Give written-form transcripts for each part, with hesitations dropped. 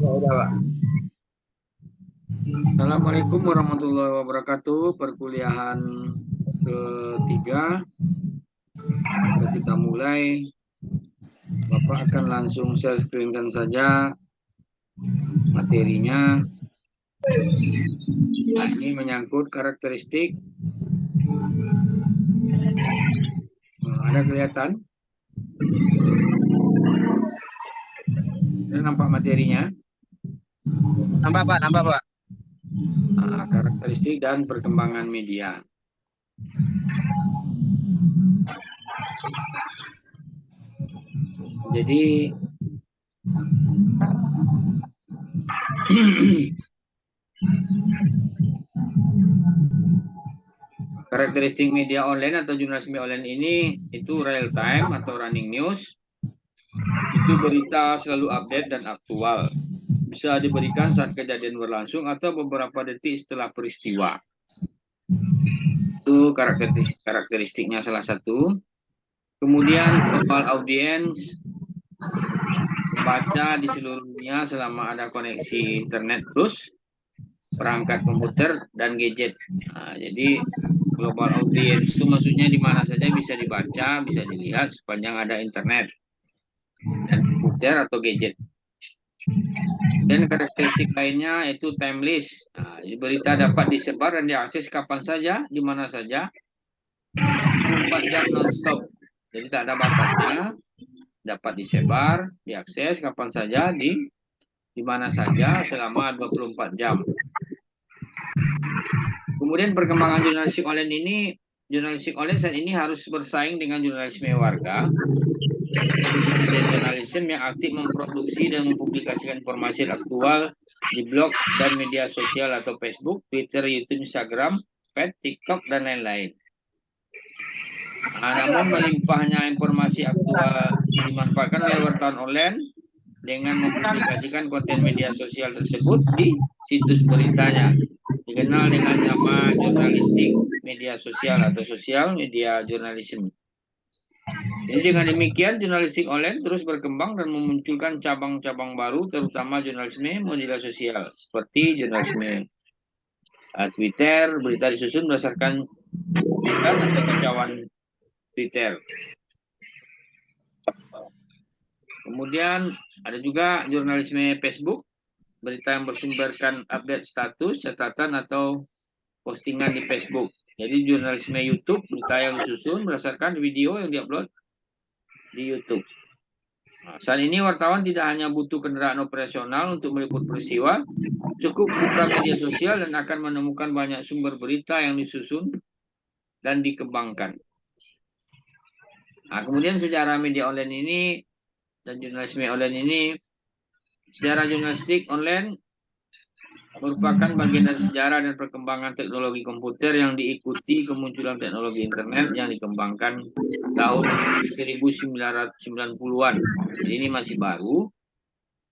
Ya, udah, Pak. Assalamualaikum warahmatullahi wabarakatuh. Perkuliahan ketiga kita mulai. Bapak akan langsung share screen-kan saja materinya. Nah, ini menyangkut karakteristik. Ada kelihatan? Ada nampak materinya? Nampak, Pak. Nampak, Pak. Karakteristik dan perkembangan media. Jadi karakteristik media online atau jurnalisme online ini itu real time atau running news. Itu berita selalu update dan aktual. Bisa diberikan saat kejadian berlangsung atau beberapa detik setelah peristiwa. Itu karakteristiknya salah satu. Kemudian global audience, baca di seluruh dunia selama ada koneksi internet plus perangkat komputer dan gadget. Nah, jadi global audience itu maksudnya di mana saja bisa dibaca, bisa dilihat sepanjang ada internet dan komputer atau gadget. Dan karakteristik lainnya yaitu timeless. Nah, berita dapat disebar dan diakses kapan saja, di mana saja, 24 jam non-stop. Jadi tak ada batasnya, dapat disebar, diakses kapan saja, di mana saja selama 24 jam. Kemudian perkembangan jurnalistik online saat ini harus bersaing dengan jurnalisme warga. Jurnalisme yang aktif memproduksi dan mempublikasikan informasi aktual di blog dan media sosial atau Facebook, Twitter, YouTube, Instagram, Pet, TikTok, dan lain-lain. Namun melimpahnya informasi aktual dimanfaatkan oleh wartawan online dengan mempublikasikan konten media sosial tersebut di situs beritanya. Dikenal dengan nama jurnalistik media sosial atau sosial media journalism. Jadi dengan demikian jurnalistik online terus berkembang dan memunculkan cabang-cabang baru terutama jurnalisme media sosial seperti jurnalisme Twitter, berita disusun berdasarkan atau kecauan Twitter. Kemudian ada juga jurnalisme Facebook, berita yang bersumberkan update status, catatan atau postingan di Facebook. Jadi jurnalisme YouTube, berita yang disusun berdasarkan video yang diupload di YouTube. Nah, saat ini wartawan tidak hanya butuh kendaraan operasional untuk meliput peristiwa, cukup buka media sosial dan akan menemukan banyak sumber berita yang disusun dan dikembangkan. Nah, kemudian sejarah media online ini dan jurnalisme online ini, sejarah jurnalistik online merupakan bagian dari sejarah dan perkembangan teknologi komputer yang diikuti kemunculan teknologi internet yang dikembangkan tahun 1990-an. Jadi ini masih baru,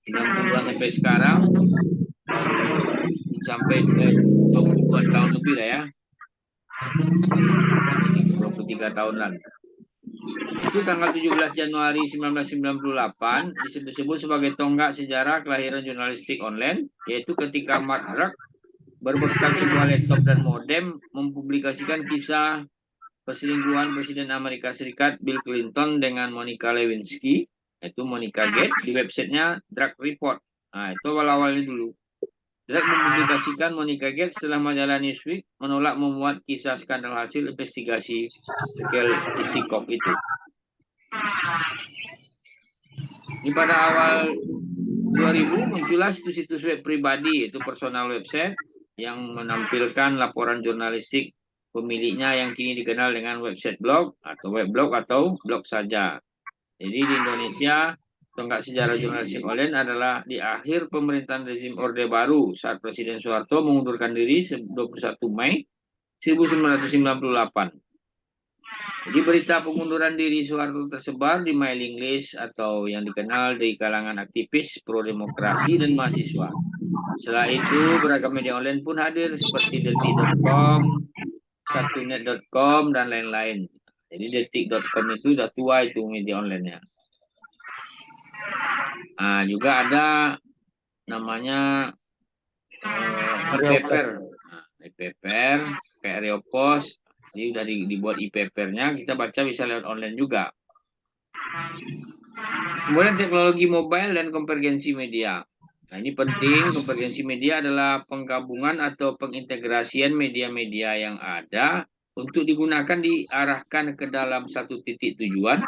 90-an sampai sekarang, sampai ke 20-an tahun lebih lah ya. 23 tahunan. Itu tanggal 17 Januari 1998 disebut sebagai tonggak sejarah kelahiran jurnalistik online, yaitu ketika Mark Druck berbekal sebuah laptop dan modem mempublikasikan kisah perselingkuhan Presiden Amerika Serikat Bill Clinton dengan Monica Lewinsky, yaitu Monica Gates, di websitenya Drug Report. Nah, itu awal-awalnya dulu. Drug mempublikasikan Monica Gates setelah majalah Newsweek menolak memuat kisah skandal hasil investigasi Michael Isikoff itu. Ini pada awal 2000 muncullah situs-situs web pribadi, yaitu personal website yang menampilkan laporan jurnalistik pemiliknya yang kini dikenal dengan website blog atau webblog atau blog saja. Jadi di Indonesia, tonggak sejarah jurnalistik online adalah di akhir pemerintahan rezim Orde Baru saat Presiden Soeharto mengundurkan diri 21 Mei 1998. Jadi berita pengunduran diri Soeharto tersebar di mailing list atau yang dikenal di kalangan aktivis pro-demokrasi dan mahasiswa. Setelah itu beragam media online pun hadir seperti detik.com, satunet.com, dan lain-lain. Jadi detik.com itu sudah tua itu media online-nya. Nah, juga ada namanya e-paper. Nah, e-paper kayak Reopos. Jadi udah dibuat e-papernya, kita baca bisa lewat online juga. Kemudian teknologi mobile dan konvergensi media. Nah, ini penting. Konvergensi media adalah penggabungan atau pengintegrasian media-media yang ada untuk digunakan diarahkan ke dalam satu titik tujuan.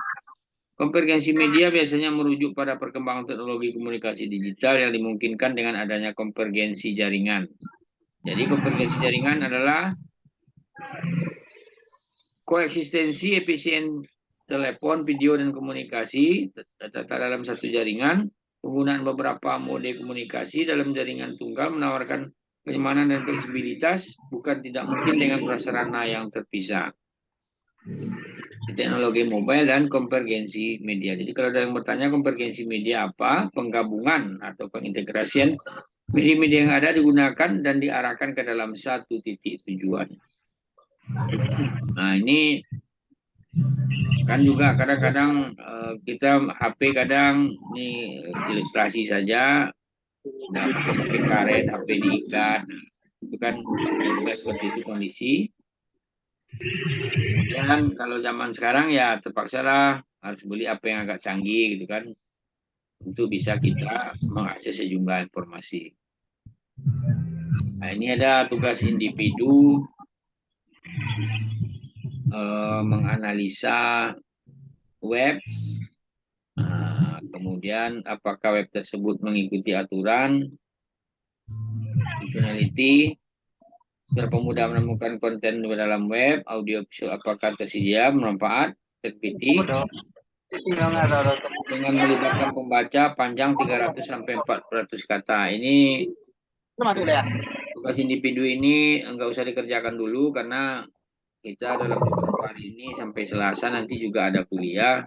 Konvergensi media biasanya merujuk pada perkembangan teknologi komunikasi digital yang dimungkinkan dengan adanya konvergensi jaringan. Jadi konvergensi jaringan adalah koeksistensi efisien telepon, video, dan komunikasi dalam satu jaringan. Penggunaan beberapa mode komunikasi dalam jaringan tunggal menawarkan kenyamanan dan fleksibilitas, bukan tidak mungkin dengan prasarana yang terpisah. Teknologi mobile dan konvergensi media. Jadi kalau ada yang bertanya konvergensi media apa? Penggabungan atau pengintegrasian media-media yang ada digunakan dan diarahkan ke dalam satu titik tujuan. Nah, ini kan juga kadang-kadang kita HP kadang ini ilustrasi saja, nah, pakai karet, HP diikat, itu kan juga seperti itu kondisi. Kemudian kalau zaman sekarang ya terpaksalah harus beli HP yang agak canggih gitu kan, untuk bisa kita mengakses sejumlah informasi. Nah, ini ada tugas individu menganalisa web. Nah, kemudian apakah web tersebut mengikuti aturan, functionality, seberapa mudah menemukan konten di dalam web, audio visual apakah tersedia, bermanfaat, terpilih, dengan melibatkan pembaca panjang 300 sampai 400 kata. Ini tugas individu ini enggak usah dikerjakan dulu karena kita dalam beberapa hari ini sampai Selasa nanti juga ada kuliah.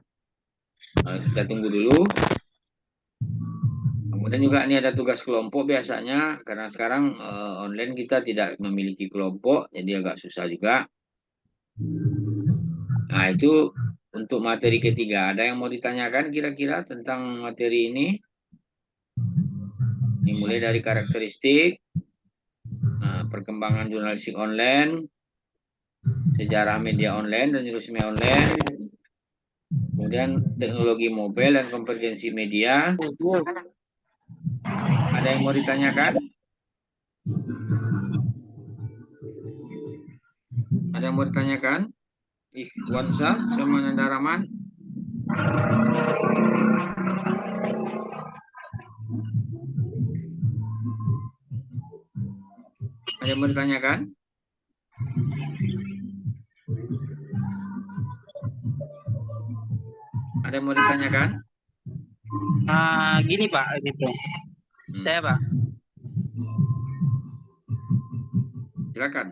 Kita tunggu dulu. Kemudian juga ini ada tugas kelompok biasanya, karena sekarang online kita tidak memiliki kelompok, jadi agak susah juga. Nah, itu untuk materi ketiga. Ada yang mau ditanyakan kira-kira tentang materi ini? Ini mulai dari karakteristik, perkembangan jurnalistik online, sejarah media online dan jurnalisme online, kemudian teknologi mobile dan konvergensi media. Ada yang mau ditanyakan? Ada yang mau ditanyakan? Wansa sama Nanda Rahman. Ada yang mau ditanyakan? Ada yang mau ditanyakan? Gini Pak, gitu. Saya Pak. Silakan.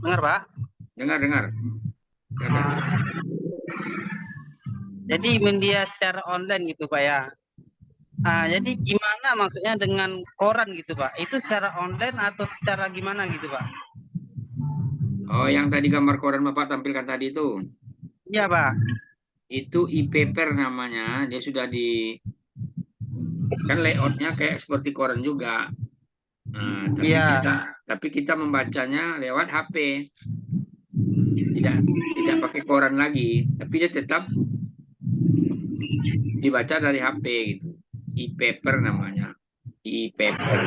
Dengar Pak? Dengar. Silakan. Jadi media secara online gitu Pak ya. Jadi gimana maksudnya dengan koran gitu Pak? Itu secara online atau secara gimana gitu Pak? Oh, yang tadi gambar koran Bapak tampilkan tadi itu? Iya Pak. Itu e-paper namanya. Dia sudah kan layoutnya kayak seperti koran juga. Nah, tapi kita membacanya lewat HP. Tidak pakai koran lagi, tapi dia tetap dibaca dari HP gitu. E-paper namanya. E-paper.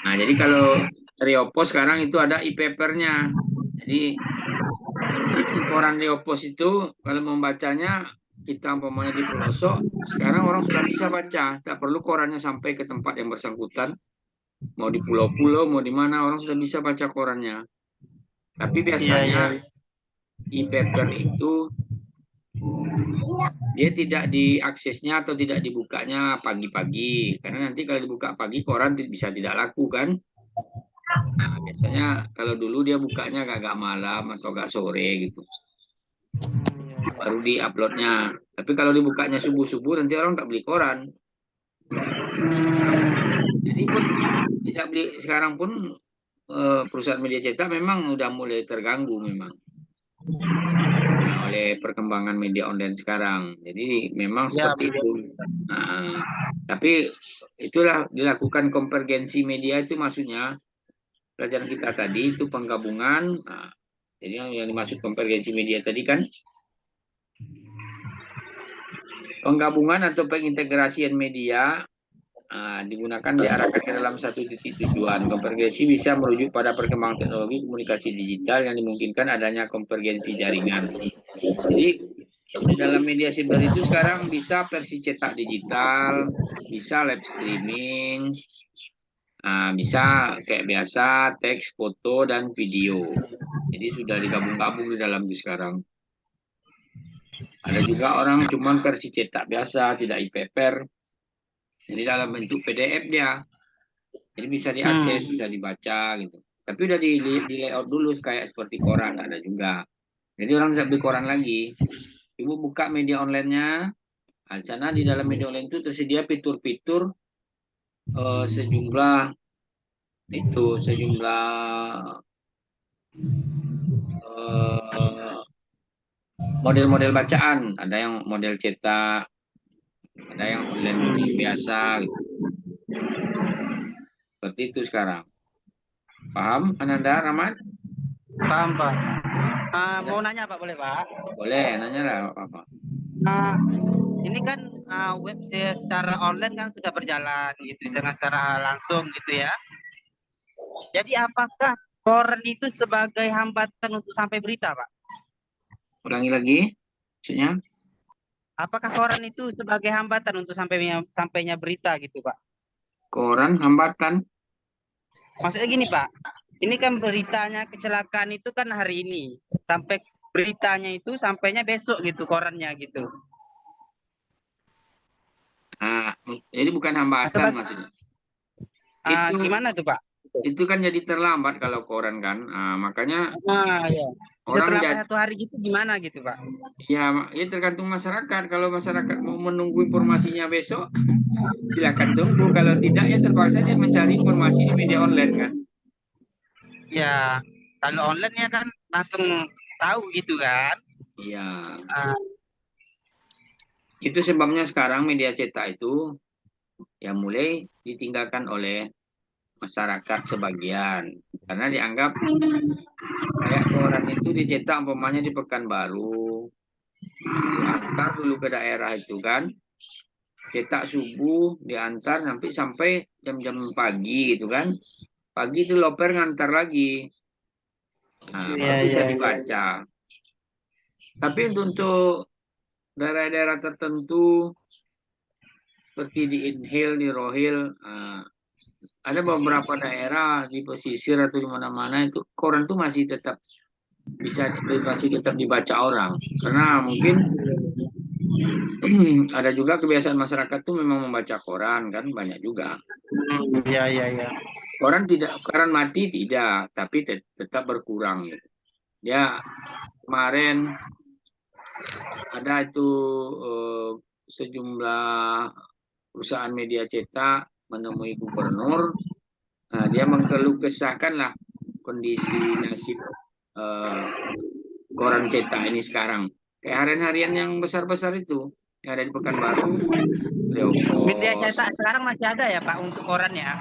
Nah, jadi kalau Reopos sekarang itu ada e-papernya. Jadi koran Reopos itu kalau membacanya kita umpamanya di pelosok, sekarang orang sudah bisa baca, tak perlu korannya sampai ke tempat yang bersangkutan. Mau di pulau-pulau, mau di mana, orang sudah bisa baca korannya. Tapi biasanya e-paper itu dia tidak diaksesnya atau tidak dibukanya pagi-pagi, karena nanti kalau dibuka pagi koran bisa tidak laku kan. Nah, biasanya kalau dulu dia bukanya agak malam atau agak sore gitu, baru di-uploadnya. Tapi kalau dibukanya subuh-subuh nanti orang tak beli koran. Jadi pun tidak beli sekarang pun perusahaan media cetak memang udah mulai terganggu memang. Nah, oleh oleh perkembangan media online sekarang. Jadi memang Ya, seperti itu. Nah, tapi itulah dilakukan konvergensi media itu maksudnya pelajaran kita tadi itu penggabungan. Nah, jadi yang dimaksud konvergensi media tadi kan penggabungan atau pengintegrasian media digunakan diarahkan ke dalam satu titik tujuan. Konvergensi bisa merujuk pada perkembangan teknologi komunikasi digital yang dimungkinkan adanya konvergensi jaringan. Jadi dalam media siber itu sekarang bisa versi cetak digital, bisa live streaming, bisa kayak biasa teks, foto, dan video. Jadi sudah digabung-gabung di dalam itu sekarang. Ada juga orang cuma versi cetak biasa, tidak e-paper. Jadi dalam bentuk PDF dia. Jadi bisa diakses, bisa dibaca gitu. Tapi udah di layout dulu kayak seperti koran ada juga. Jadi orang tidak beli koran lagi. Ibu buka media online-nya. Di sana di dalam media online itu tersedia fitur-fitur sejumlah model-model bacaan. Ada yang model cetak, ada yang online biasa gitu. Seperti itu sekarang. Paham Ananda, Rahmat? Paham, Pak. Mau nanya Pak, boleh Pak? Boleh, nanya lah apa. Ini kan web secara online kan sudah berjalan gitu dengan secara langsung gitu ya. Jadi apakah koran itu sebagai hambatan untuk sampai berita, Pak? Ulangi lagi, maksudnya? Apakah koran itu sebagai hambatan untuk sampainya berita gitu, Pak? Koran hambatan. Maksudnya gini, Pak. Ini kan beritanya kecelakaan itu kan hari ini. Sampai beritanya itu sampainya besok gitu korannya gitu. Jadi bukan hambatan maksudnya. Gimana tuh, Pak? Itu kan jadi terlambat kalau koran kan. Makanya Ya. Bisa orang terlambat 1 hari gitu gimana gitu, Pak? ya tergantung masyarakat. Kalau masyarakat mau menunggu informasinya besok, silakan tunggu. Kalau tidak ya terpaksa dia mencari informasi di media online kan. Ya, kalau online ya kan langsung tahu gitu kan. Iya. Ah, Itu sebabnya sekarang media cetak itu ya mulai ditinggalkan oleh masyarakat sebagian. Karena dianggap kayak koran itu dicetak umpamanya di Pekanbaru, diantar dulu ke daerah itu kan, cetak subuh, diantar sampai jam-jam pagi gitu kan. Pagi itu loper ngantar lagi. Baru bisa dibaca. Tapi untuk daerah-daerah tertentu seperti di Inhil, di Rohil, ada beberapa daerah di pesisir atau di mana-mana itu koran itu masih tetap dibaca orang karena mungkin ada juga kebiasaan masyarakat tuh memang membaca koran kan banyak juga. Iya. Koran mati tidak, tapi tetap berkurang gitu. Ya kemarin ada itu sejumlah perusahaan media cetak menemui gubernur. Dia mengeluh kesahkanlah kondisi nasib koran cetak ini sekarang. Kayak harian-harian yang besar-besar itu yang ada di Pekanbaru, Media cetak sekarang masih ada ya Pak untuk koran ya?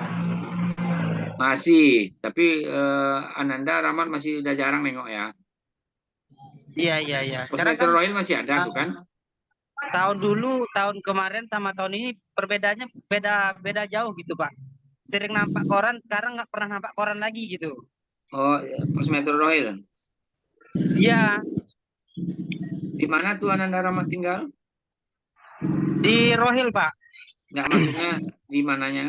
Masih, tapi Ananda Rahmat masih udah jarang nengok ya. Iya. Pos Sekarang Metro kan Royal masih ada tuh kan? tahun dulu, tahun kemarin sama tahun ini perbedaannya beda jauh gitu Pak. Sering nampak koran, sekarang nggak pernah nampak koran lagi gitu. Oh, Pos Metro Royal. Iya. Di mana tuh Ananda Rahmat tinggal? Di Rohil Pak. Nggak maksudnya di mananya?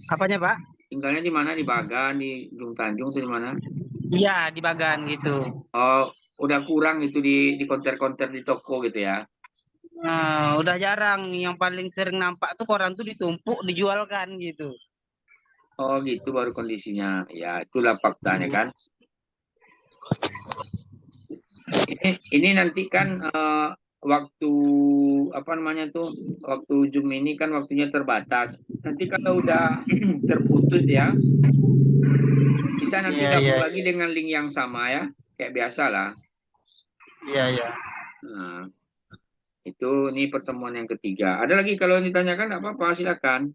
Apanya Pak? Tinggalnya di mana? Di Bagan, di Gunung Tanjung, atau di mana? Iya, di Bagan gitu. Oh, udah kurang itu di konter-konter di toko gitu ya? Udah jarang. Yang paling sering nampak tuh koran tuh ditumpuk, dijualkan gitu. Oh gitu baru kondisinya. Ya itulah faktanya kan. Ini nanti kan waktu apa namanya tuh waktu Zoom ini kan waktunya terbatas. Nanti kalau udah terputus ya, kita nanti gabung lagi dengan link yang sama ya, kayak biasa lah. Iya, iya. Nah, itu ini pertemuan yang ketiga. Ada lagi kalau ditanyakan nggak apa-apa, silakan.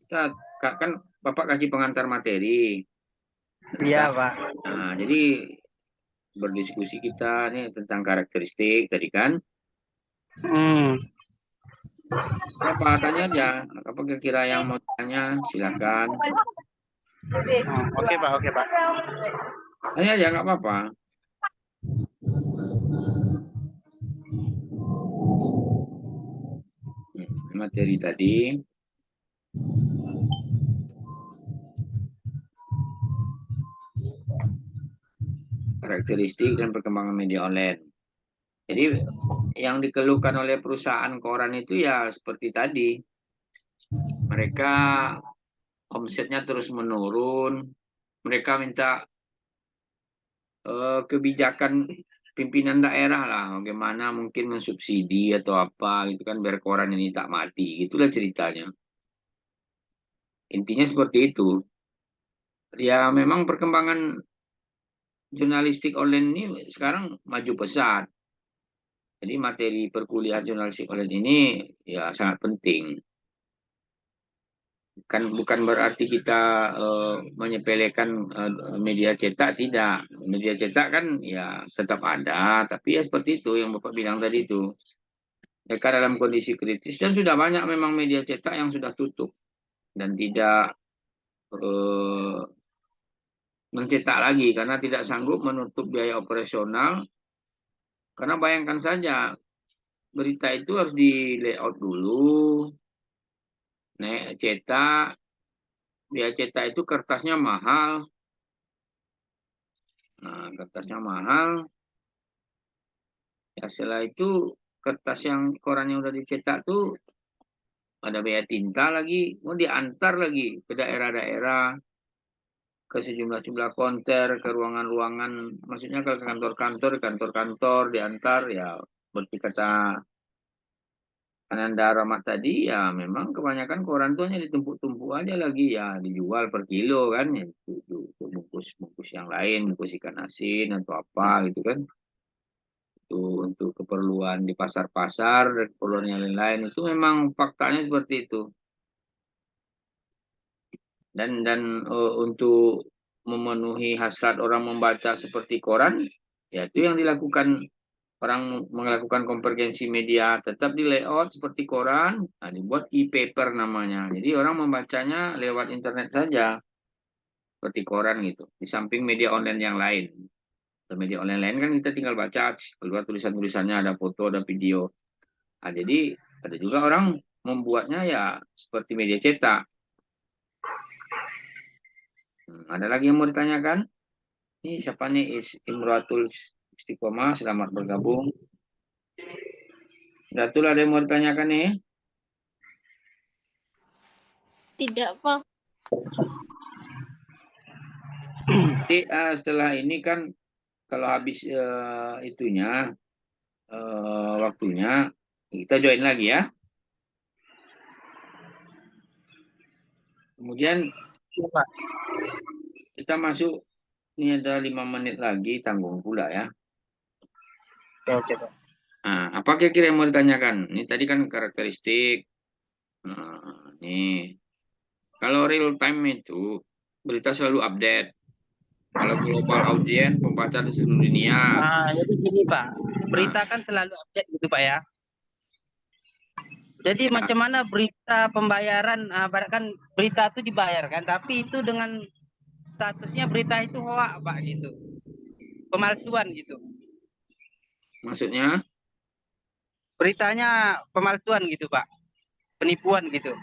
Kita kan Bapak kasih pengantar materi. Iya, Kita, Pak. nah, jadi berdiskusi kita nih tentang karakteristik tadi kan. Hmm. Apa tanya aja, apa kira-kira yang mau tanya, silakan. Oh, oke, Pak. Oke, Pak. Tanya aja nggak apa-apa. Materi tadi, karakteristik dan perkembangan media online. Jadi yang dikeluhkan oleh perusahaan koran itu ya seperti tadi, mereka omsetnya terus menurun, mereka minta kebijakan pimpinan daerah lah, bagaimana mungkin mensubsidi atau apa gitu kan biar koran ini tak mati, itulah ceritanya. Intinya seperti itu. Ya memang perkembangan jurnalistik online ini sekarang maju pesat. Jadi materi perkuliahan jurnalistik online ini ya sangat penting. Kan bukan berarti kita menyepelekan media cetak, tidak. Media cetak kan ya tetap ada, tapi ya seperti itu yang Bapak bilang tadi itu. Mereka dalam kondisi kritis dan sudah banyak memang media cetak yang sudah tutup dan tidak eh, mencetak lagi karena tidak sanggup menutup biaya operasional. Karena bayangkan saja berita itu harus di layout dulu, cetak, biaya cetak itu kertasnya mahal. Nah, kertasnya mahal. Ya setelah itu kertas yang koran yang udah dicetak tuh ada biaya tinta lagi, mau diantar lagi ke daerah-daerah, ke sejumlah-jumlah konter, ke ruangan-ruangan, maksudnya ke kantor-kantor, kantor-kantor diantar ya seperti kata Ananda Rahmat tadi ya memang kebanyakan koran tuh hanya ditumpuk-tumpuk aja lagi ya dijual per kilo kan ya, itu bungkus-bungkus yang lain, bungkus ikan asin atau apa gitu kan. Itu untuk keperluan di pasar-pasar dan keperluan yang lain-lain itu memang faktanya seperti itu. Dan untuk memenuhi hasrat orang membaca seperti koran, ya itu yang dilakukan orang melakukan konvergensi media tetap di layout seperti koran, nah, dibuat e-paper namanya. Jadi orang membacanya lewat internet saja seperti koran gitu. Di samping media online yang lain. Media online lain kan kita tinggal baca keluar tulisan-tulisannya, ada foto, ada video. Nah, jadi ada juga orang membuatnya ya seperti media cetak. Ada lagi yang mau ditanyakan? Ini siapa nih? Imratul Istiqomah, selamat bergabung. Datul ada yang mau ditanyakan nih? Tidak, Pak. Nanti setelah ini kan kalau habis itunya waktunya kita join lagi ya. Kemudian Iya, Pak. kita masuk, ini ada 5 menit lagi, tanggung pula ya. Oke, oke, Pak. Nah, apa kira-kira yang mau ditanyakan? Ini tadi kan karakteristik. Nah, nih. Kalau real time itu berita selalu update. Kalau global audience pembaca di seluruh dunia. Jadi gini, Pak. Nah, Berita kan selalu update gitu, Pak ya. Jadi ya, macam mana berita pembayaran, kan berita itu dibayarkan, tapi itu dengan statusnya berita itu hoax, Pak, gitu. Pemalsuan gitu. maksudnya Beritanya pemalsuan gitu, Pak. Penipuan gitu.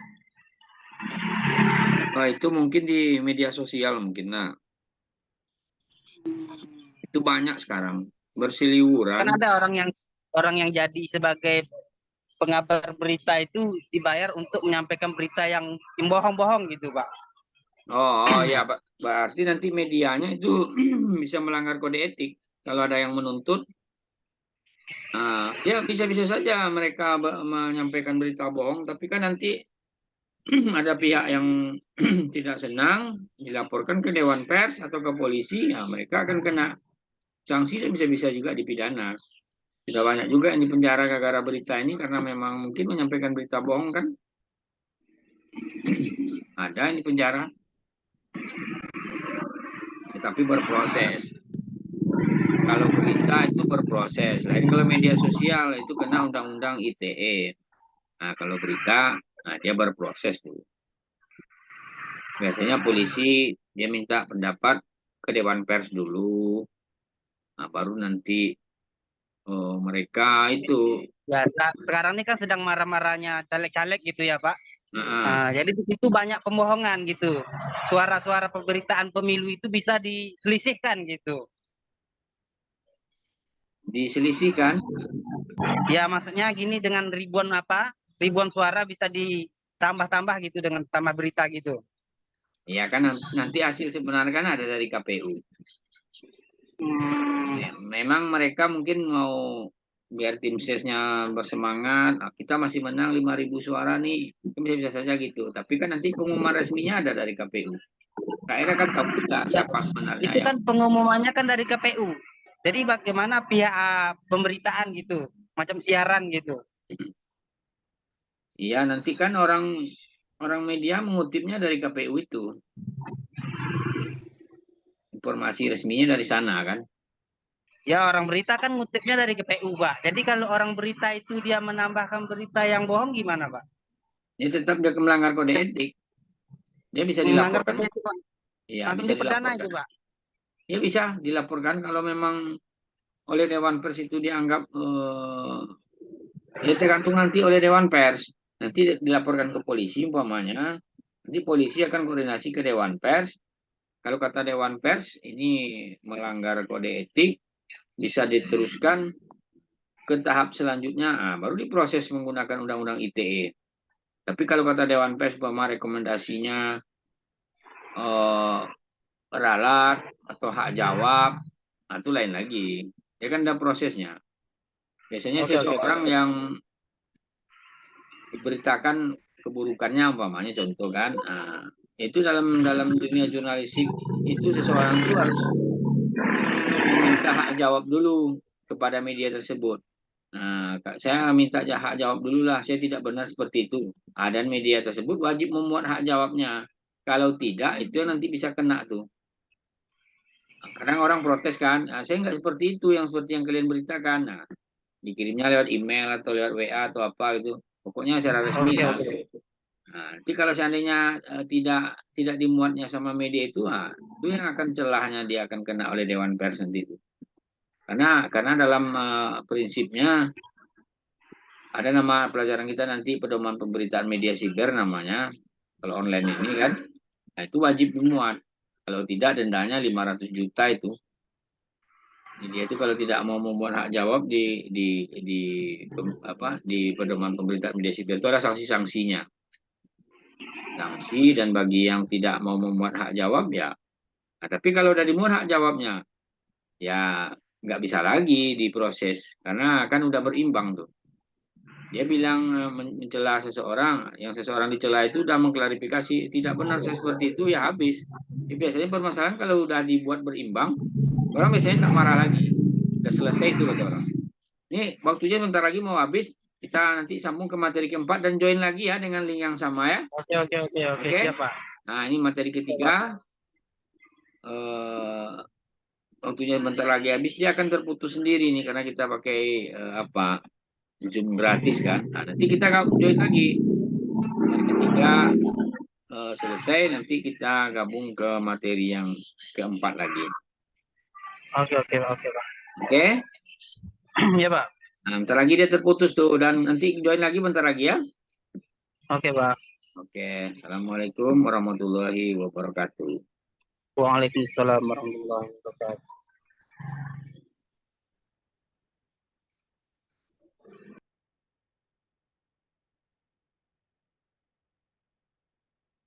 itu mungkin di media sosial mungkin. Nah, itu banyak sekarang Kan berseliweran. ada orang yang jadi sebagai pengabar berita itu dibayar untuk menyampaikan berita yang bohong-bohong gitu, Pak. Oh, ya, berarti nanti medianya itu bisa melanggar kode etik. Kalau ada yang menuntut, ya bisa-bisa saja mereka menyampaikan berita bohong, tapi kan nanti ada pihak yang tidak senang dilaporkan ke Dewan Pers atau ke polisi, ya mereka akan kena sanksi dan bisa-bisa juga dipidana. Sudah banyak juga yang dipenjara gara-gara berita ini karena memang mungkin menyampaikan berita bohong kan. Ada yang dipenjara, tetapi berproses. Kalau berita itu berproses. Lain kalau media sosial itu kena undang-undang ITE. Nah, kalau berita, nah dia berproses tuh. Biasanya polisi dia minta pendapat ke Dewan Pers dulu. Nah, baru nanti mereka itu. Ya, sekarang ini kan sedang marah-marahnya caleg-caleg gitu ya, Pak. Nah, Jadi di situ banyak pembohongan gitu. Suara-suara pemberitaan pemilu itu bisa diselisihkan gitu. diselisihkan. Ya, maksudnya gini dengan ribuan suara bisa ditambah-tambah gitu dengan tambah berita gitu. Ya kan nanti hasil sebenarnya kan ada dari KPU. Ya, memang mereka mungkin mau biar tim sesnya bersemangat. Nah, kita masih menang 5.000 suara nih, bisa-bisa saja gitu. Tapi kan nanti pengumuman resminya ada dari KPU. Daerah kan tahu juga siapa sebenarnya Itu yang. kan pengumumannya kan dari KPU. Jadi bagaimana pihak pemberitaan gitu, macam siaran gitu. Iya, nanti kan orang orang media mengutipnya dari KPU itu. Informasi resminya dari sana kan. Ya orang berita kan ngutipnya dari KPU, Pak. Jadi kalau orang berita itu dia menambahkan berita yang bohong gimana, Pak? Dia tetap dia melanggar kode etik. Dia bisa Melanggar dilaporkan. kode etik, Pak. Iya, Langsung bisa diperdana dilaporkan. itu, Pak. Dia bisa dilaporkan kalau memang oleh Dewan Pers itu dianggap ya tergantung nanti oleh Dewan Pers. Nanti dilaporkan ke polisi umpamanya. Nanti polisi akan koordinasi ke Dewan Pers. Kalau kata Dewan Pers ini melanggar kode etik, bisa diteruskan ke tahap selanjutnya. Baru diproses menggunakan Undang-Undang ITE. Tapi kalau kata Dewan Pers umpama rekomendasinya eh, ralat atau hak jawab, itu lain lagi. Ya kan ada prosesnya. Biasanya Oke, oke, seseorang oke. yang diberitakan keburukannya umpamanya contoh kan, itu dalam dalam dunia jurnalistik itu seseorang itu harus meminta hak jawab dulu kepada media tersebut. Nah, saya minta hak jawab dulu lah, saya tidak benar seperti itu. Dan media tersebut wajib memuat hak jawabnya. Kalau tidak, itu nanti bisa kena tuh. Kadang orang protes kan, saya nggak seperti itu, yang seperti yang kalian beritakan. Nah, dikirimnya lewat email atau lewat WA atau apa gitu. Pokoknya secara resmi Oke, ya. oke. Nah, nanti kalau seandainya tidak dimuatnya sama media itu, itu yang akan celahnya dia akan kena oleh Dewan Pers nanti itu. Karena dalam prinsipnya ada nama pelajaran kita nanti pedoman pemberitaan media siber namanya. Kalau online ini kan, nah itu wajib dimuat. Kalau tidak dendanya 500 juta itu. Jadi itu kalau tidak mau membuat hak jawab di pedoman pemberitaan media siber itu ada sanksi-sanksinya. Sanksi dan bagi yang tidak mau membuat hak jawab ya. Nah, tapi kalau udah dimuat hak jawabnya, ya nggak bisa lagi diproses karena kan udah berimbang tuh. Dia bilang mencela seseorang, yang seseorang dicela itu udah mengklarifikasi tidak benar saya seperti itu ya habis. Biasanya permasalahan kalau udah dibuat berimbang, orang biasanya tak marah lagi. Udah selesai itu kata orang. Ini waktunya bentar lagi mau habis. Kita nanti sambung ke materi keempat dan join lagi ya dengan link yang sama ya. Oke, oke, oke, oke, Oke. siap, Pak. Nah ini materi ketiga. Waktunya bentar lagi habis dia akan terputus sendiri nih karena kita pakai Zoom gratis kan. Nah, nanti kita join lagi. Hari ketiga selesai nanti kita gabung ke materi yang keempat lagi. Oke, oke, oke, Pak. Oke. Iya, Pak. Nah, bentar lagi dia terputus tuh dan nanti join lagi bentar lagi ya. Oke, Pak. Oke. Assalamualaikum warahmatullahi wabarakatuh. Waalaikumsalam warahmatullahi wabarakatuh.